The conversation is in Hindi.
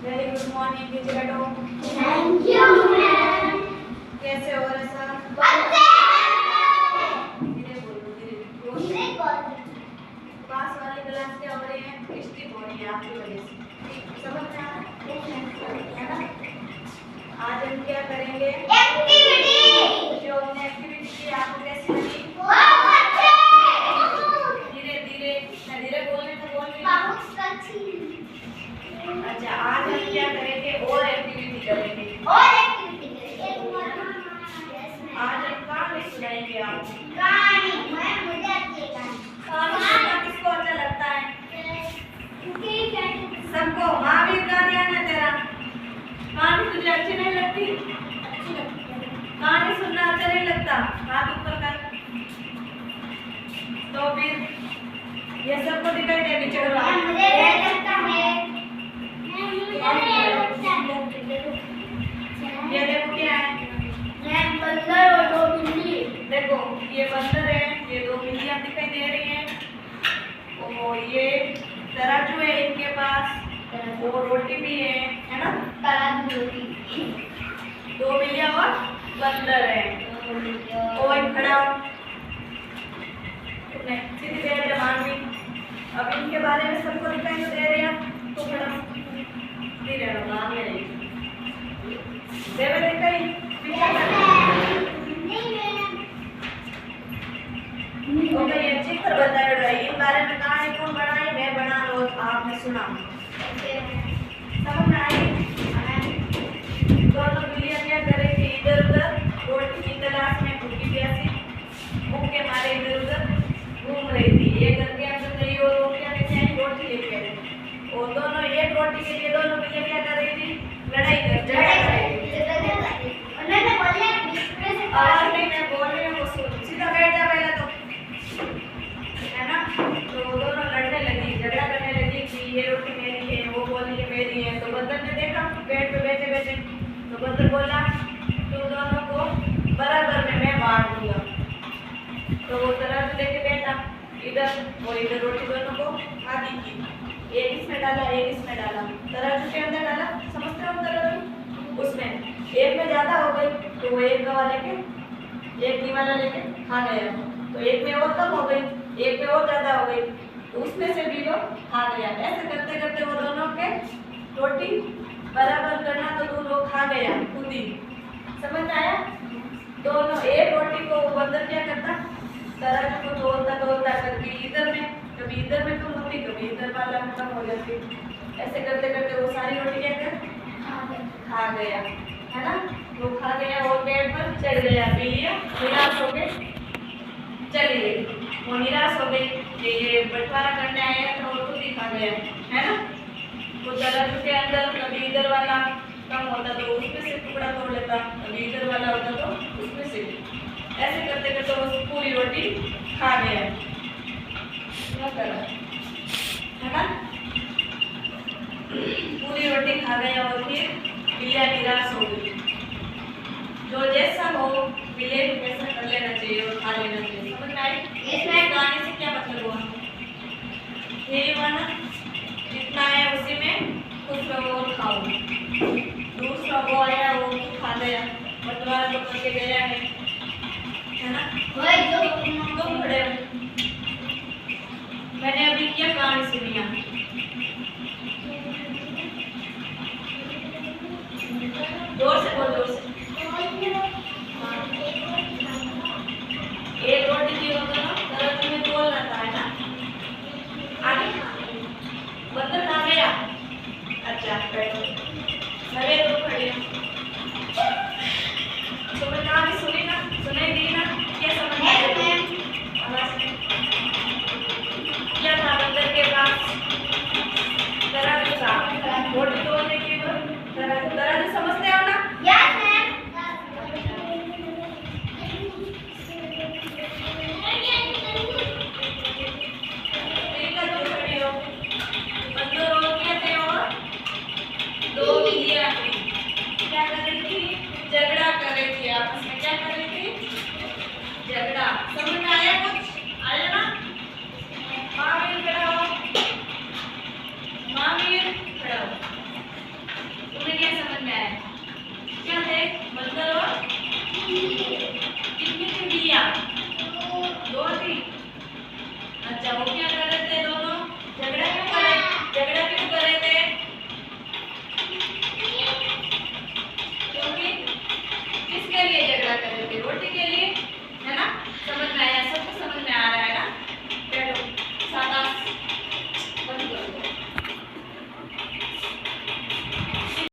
वेरी गुड मॉर्निंग विजयडो। Thank you ma'am. कैसे हो रसा? धीरे बोलो, धीरे बोलो। पास वाली क्लास क्या हो रही है? हिस्ट्री हो रही है आपकी वजह से। समझ में आ रहा है ना? आज हम क्या करेंगे? एक्टिविटी। जो हमने एक्टिविटी की आपको कैसी लगी? बहुत अच्छे। धीरे धीरे, मैं धीरे बोलने तो बोल रही हूँ। बहुत अच्छी। अच्छा, आज हम क्या करेंगे? और एक्टिविटी करेंगे। और एक्टिविटी करेंगे। आज हम कहानी सुनाएंगे आपको। कहानी। मुझे अच्छी है कहानी। कहानी सुनना किसको अच्छा लगता है? सबको। महावीर का ध्यान है तेरा। कहानी तुझे अच्छी नहीं लगती? अच्छी लगती है। कहानी सुनना अच्छा नहीं लगता? हाथ ऊपर कर। तो फिर ये सबको दिखाई दे नीचे करो। मुझे लगता है। ये देखो क्या है? बंदर और दो बिल्ली। देखो ये बंदर है, ये दो बिल्लियां दिखाई दे रही हैं और ये तराजू है इनके पास, वो रोटी भी है ना? तराजू रोटी। दो बिल्लियां और बंदर है। और खड़ा सीधी बैठ जमान भी। अब इनके बारे में सबको दिखाई तो दे रहे हैं, तो खड़ा धीरे मान ले देवे दिखाई ओके। ये चित्र बताया रहा है, इन बारे में कहानी कौन बनाई? मैं बना लो, आपने सुना। समझ में आई? दोनों बिल्लियां क्या कर रही थी? इधर उधर रोटी की तलाश में, भूखी प्यासी भूख के मारे इधर उधर घूम रही थी। ये घर के अंदर गई और रोटियां लेके आई, रोटी लेके आई। और दोनों एक रोटी के लिए दोनों बिल्लियां क्या कर रही थी? लड़ाई कर रही थी। आवाज नहीं, मैं बोल रही हूँ, सीधा बैठ जा पहले तो, है ना? तो दोनों लड़ने लगी, झगड़ा करने लगी कि ये रोटी मेरी है, वो बोली ये मेरी है। तो बंदर ने देखा पेड़ पे बैठे बैठे, तो बंदर बोला तुम दोनों को बराबर में मैं बांट दूंगा। तो वो तराजू लेके बैठा इधर और इधर रोटी दोनों को आधी की। एक इसमें डाला, एक इसमें डाला, तराजू के अंदर डाला। समझते हो तराजू? उसमें एक में ज्यादा हो गई तो वो एक गवा लेके, एक निवाला लेके खा गया। तो एक में और कम हो गई, एक में और ज्यादा हो गई, तो उसमें से भी वो खा गया। ऐसे करते करते वो दोनों के रोटी बराबर करना, तो दोनों लोग खा गया खुद ही। समझ में आया? दोनों एक रोटी को वो बंदर क्या करता? तराजू को तोलता तोलता कभी इधर में कम होती, कभी इधर वाला में कम हो जाती। ऐसे करते करते वो सारी रोटी क्या कर खा गया, है ना? वो खा गया और पेड़ पर चढ़ गया। बिल्लियां निराश हो गई, चली गई। वो निराश हो गई कि ये बंटवारा करने आया था और खुद ही खा गया, है ना? वो तराजू के अंदर कभी इधर वाला कम होता तो उसमें से टुकड़ा तोड़ लेता, कभी इधर वाला होता तो उसमें से। ऐसे करते करते वो पूरी रोटी खा गया, क्या करा, है ना? पूरी रोटी खा गया और फिर बिल्लियां निराश हो गई। जो जैसा हो बिल्ली वैसा कर लेना चाहिए और खा लेना चाहिए। समझ में आई? इसमें कहानी से क्या मतलब हुआ? यही हुआ ना, जितना है उसी में खुश रहो और खाओ। दूसरा वो आया वो खा गया, बंटवारा तो करके गया है ना? तुम खड़े हो, मैंने अभी क्या कहानी सुनी है?